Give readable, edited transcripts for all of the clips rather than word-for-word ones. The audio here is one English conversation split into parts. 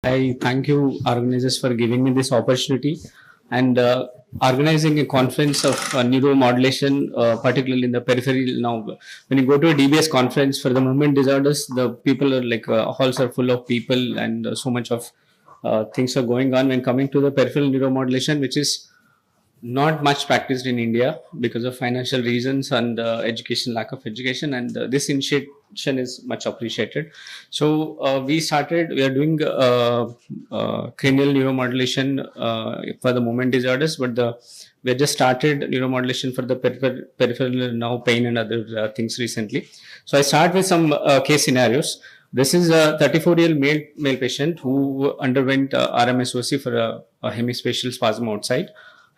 I thank you organizers for giving me this opportunity and organizing a conference of neuromodulation, particularly in the peripheral. Now, when you go to a DBS conference for the movement disorders, the people are like halls are full of people and so much of things are going on. When coming to the peripheral neuromodulation, which is not much practiced in India because of financial reasons and education, lack of education, and this initiation is much appreciated. So we are doing cranial neuromodulation for the movement disorders, but we have just started neuromodulation for the peripheral now pain and other things recently. So I start with some case scenarios. This is a 34-year-old male patient who underwent RMSOC for a hemispatial spasm outside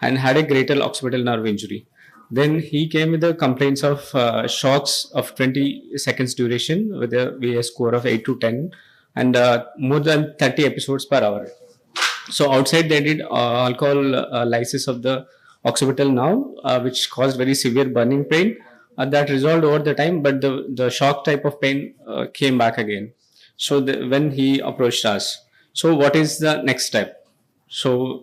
and had a greater occipital nerve injury. Then he came with the complaints of shocks of 20 seconds duration with a VS score of 8 to 10 and more than 30 episodes per hour. So outside they did alcohol lysis of the occipital nerve, which caused very severe burning pain. That resolved over the time, but the shock type of pain came back again. So when he approached us, so what is the next step? So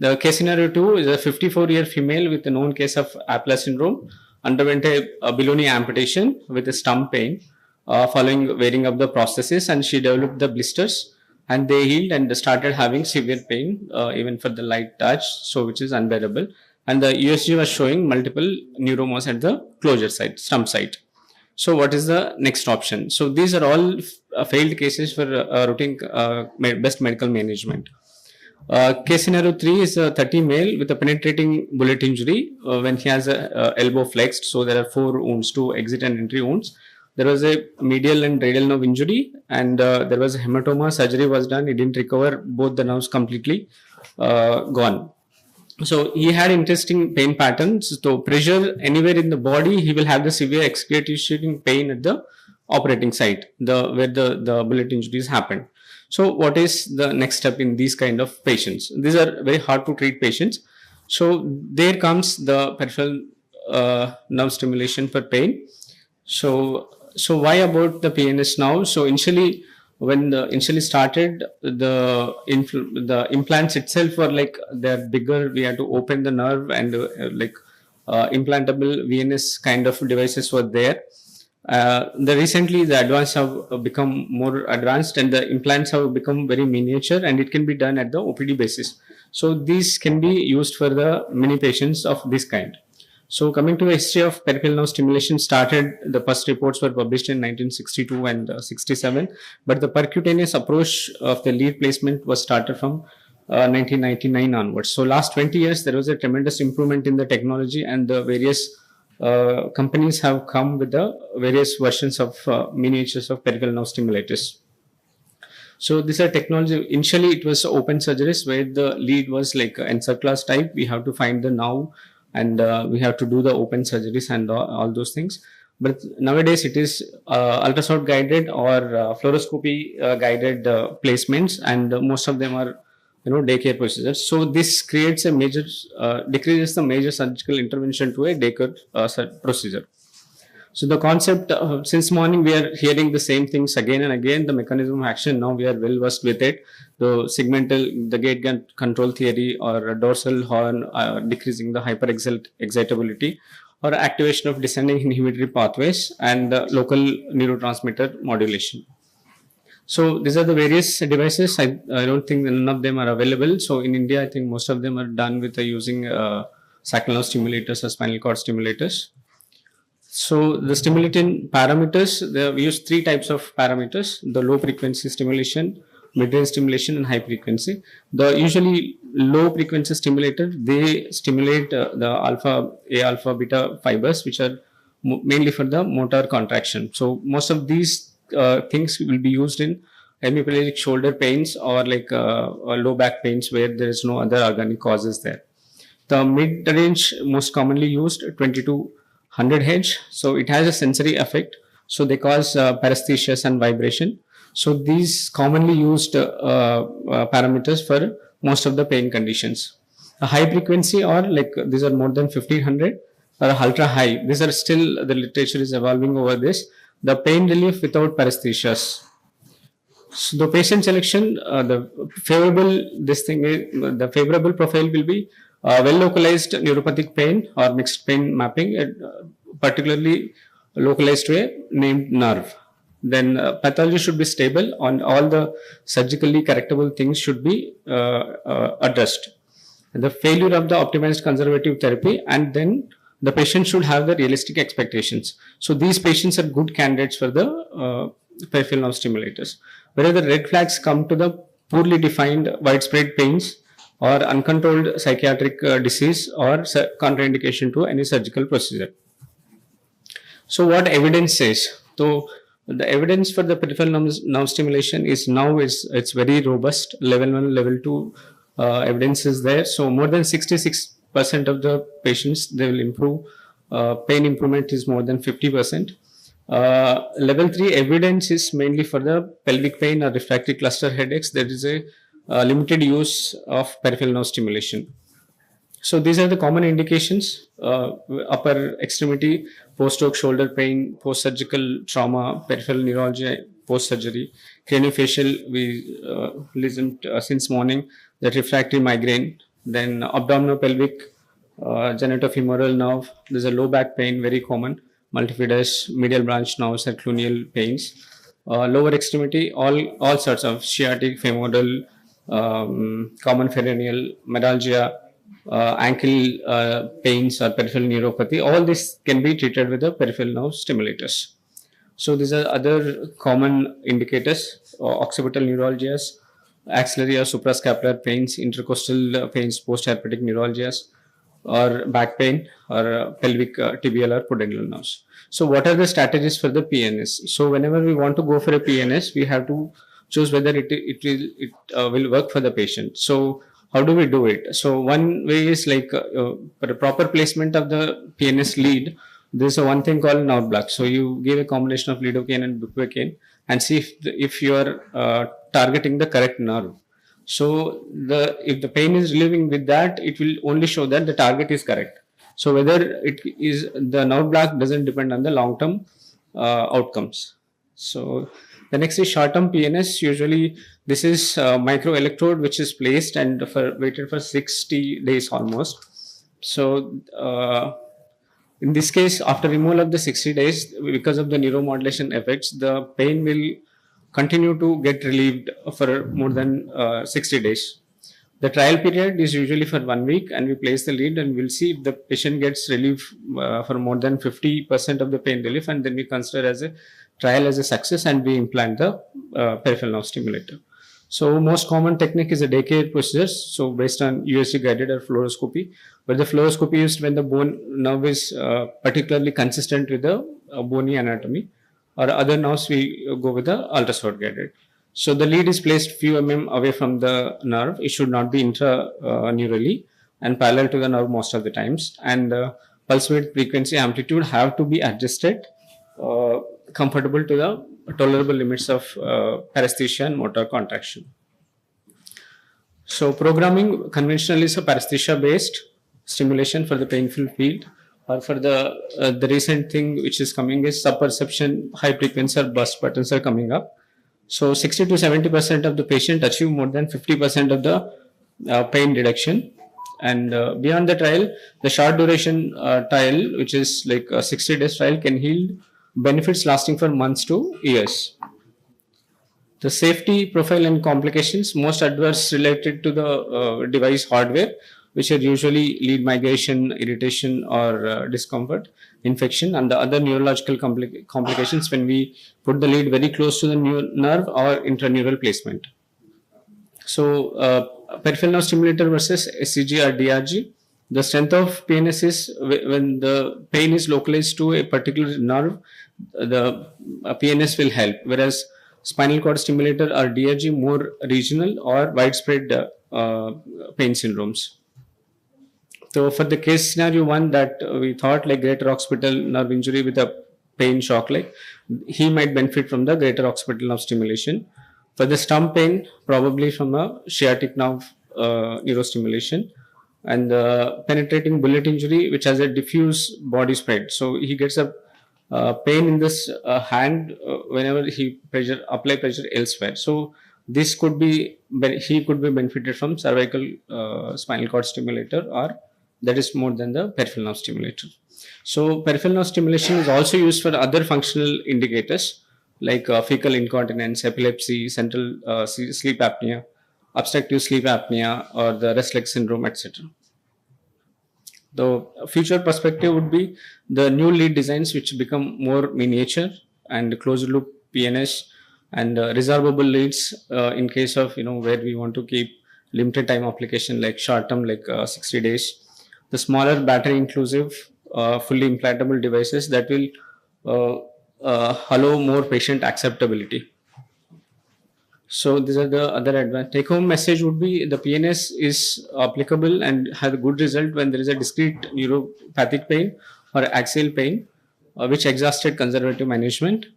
the case scenario 2 is a 54-year female with a known case of Aplar syndrome, underwent a below-knee amputation with a stump pain following wearing of the prosthesis, and she developed the blisters and they healed and started having severe pain even for the light touch, so which is unbearable. And the USG was showing multiple neuromas at the closure site, stump site. So what is the next option? So these are all failed cases for routine best medical management. Case scenario 3 is a 30 male with a penetrating bullet injury when he has a elbow flexed. So there are 4 wounds, 2 exit and entry wounds. There was a medial and radial nerve injury and there was a hematoma. Surgery was done. He didn't recover. Both the nerves completely gone. So he had interesting pain patterns. So pressure anywhere in the body, he will have the severe excruciating pain at the operating site, where the bullet injuries happened. So what is the next step in these kind of patients? These are very hard to treat patients. So there comes the peripheral nerve stimulation for pain. So why about the PNS now? So initially, when initially started, the implants itself were like they're bigger. We had to open the nerve and implantable VNS kind of devices were there. Recently the advanced have become more advanced and the implants have become very miniature and it can be done at the OPD basis. So these can be used for the many patients of this kind. So coming to the history of peripheral nerve stimulation started, the first reports were published in 1962 and 67, but the percutaneous approach of the lead placement was started from 1999 onwards. So last 20 years, there was a tremendous improvement in the technology and the various companies have come with the various versions of miniatures of peripheral nerve stimulators. So these are technology. Initially, it was open surgeries where the lead was like encerclas type. We have to find the nerve and we have to do the open surgeries and all those things. But nowadays it is ultrasound guided or fluoroscopy guided placements, and most of them are daycare procedures. So this creates a major decreases the major surgical intervention to a daycare procedure. So the concept, since morning we are hearing the same things again and again. The mechanism of action, now we are well versed with it. The segmental, the gate control theory, or dorsal horn, decreasing the hyper-excitability, or activation of descending inhibitory pathways, and local neurotransmitter modulation. So these are the various devices. I don't think none of them are available. So in India, I think most of them are done with using sacral nerve stimulators or spinal cord stimulators. So the stimulating parameters, we use 3 types of parameters: the low frequency stimulation, mid-range stimulation, and high frequency. The usually low frequency stimulator, they stimulate the alpha beta fibers, which are mainly for the motor contraction. So most of these things will be used in hemiplegic shoulder pains or like low back pains where there is no other organic causes there. The mid-range most commonly used 20 to 100 Hz. So it has a sensory effect. So they cause paresthesias and vibration. So these commonly used parameters for most of the pain conditions. A high frequency, or like these are more than 1500, or ultra high. These are still, the literature is evolving over this. The pain relief without paresthesias. So the patient selection, the favorable profile will be well localized neuropathic pain or mixed pain mapping, particularly localized to a named nerve. Then pathology should be stable on all the surgically correctable things should be addressed. The failure of the optimized conservative therapy, and then the patient should have the realistic expectations. So these patients are good candidates for the peripheral nerve stimulators. Whereas the red flags come to the poorly defined widespread pains or uncontrolled psychiatric disease or contraindication to any surgical procedure. So what evidence says? So the evidence for the peripheral nerve stimulation is now it's very robust. Level 1, level 2 evidence is there. So more than 66% of the patients they will improve. Pain improvement is more than 50%. Level 3 evidence is mainly for the pelvic pain or refractory cluster headaches. There is a limited use of peripheral nerve stimulation. So these are the common indications: upper extremity, post-stroke shoulder pain, post-surgical trauma, peripheral neuralgia, post-surgery, craniofacial. We listened since morning that refractory migraine, then abdominopelvic, genitofemoral nerve. There's a low back pain, very common, multifidus, medial branch nerves, and cluneal pains. Lower extremity, all sorts of sciatic, femoral, common peroneal, metalgia, ankle pains or peripheral neuropathy. All this can be treated with the peripheral nerve stimulators. So these are other common indicators: occipital neuralgias, axillary or suprascapular pains, intercostal pains, post-herpetic neuralgias, or back pain, or pelvic, tibial or pudendal nerves. So what are the strategies for the PNS? So whenever we want to go for a PNS, we have to choose whether it will work for the patient. So how do we do it? So one way is like for a proper placement of the PNS lead, there's a one thing called nerve block. So you give a combination of lidocaine and bupivacaine and see if you are targeting the correct nerve. So if the pain is relieving with that, it will only show that the target is correct. So whether it is the nerve block doesn't depend on the long-term outcomes. So the next is short-term PNS. Usually this is micro electrode which is placed and waited for 60 days almost. So in this case, after removal of the 60 days, because of the neuromodulation effects, the pain will continue to get relieved for more than 60 days. The trial period is usually for 1 week, and we place the lead and we'll see if the patient gets relief for more than 50% of the pain relief, and then we consider as a trial as a success and we implant the peripheral nerve stimulator. So most common technique is a day care procedures. So based on USG guided or fluoroscopy, but the fluoroscopy is when the bone nerve is particularly consistent with the bony anatomy, or other nerves we go with the ultrasound guided. So the lead is placed few away from the nerve. It should not be intraneurally and parallel to the nerve most of the times. And pulse width, frequency, amplitude have to be adjusted comfortable to the tolerable limits of paresthesia and motor contraction. So programming conventionally is a paresthesia based stimulation for the painful field, or for the recent thing which is coming is subperception, high frequency or burst patterns are coming up. So 60 to 70% of the patient achieve more than 50% of the pain reduction. And beyond the trial, the short duration trial, which is like a 60 days trial, can yield benefits lasting for months to years. The safety profile and complications, most adverse related to the device hardware, which are usually lead migration, irritation, or discomfort, infection, and the other neurological complications when we put the lead very close to the nerve or intraneural placement. So, peripheral nerve stimulator versus SCG or DRG. The strength of PNS is when the pain is localized to a particular nerve, the PNS will help, whereas spinal cord stimulator or DRG more regional or widespread pain syndromes. So for the case scenario one that we thought like greater occipital nerve injury with a pain shock, like he might benefit from the greater occipital nerve stimulation. For the stump pain, probably from a sciatic nerve neurostimulation, and penetrating bullet injury, which has a diffuse body spread. So he gets a pain in this hand whenever he apply pressure elsewhere. So this could be he could be benefited from cervical spinal cord stimulator, or that is more than the peripheral nerve stimulator. So peripheral nerve stimulation is also used for other functional indicators like fecal incontinence, epilepsy, central sleep apnea, obstructive sleep apnea, or the restless syndrome, etc. The future perspective would be the new lead designs which become more miniature and closed loop PNS and resolvable leads in case of where we want to keep limited time application like short term like 60 days. The smaller battery inclusive fully implantable devices that will allow more patient acceptability. So these are the other advantage. Take home message would be the PNS is applicable and has a good result when there is a discrete neuropathic pain or axial pain, which exhausted conservative management.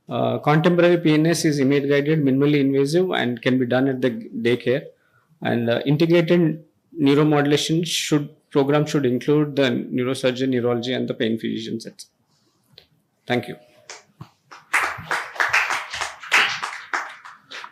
Contemporary PNS is image guided, minimally invasive, and can be done at the daycare. And integrated neuromodulation program should include the neurosurgeon, neurology, and the pain physicians. Thank you.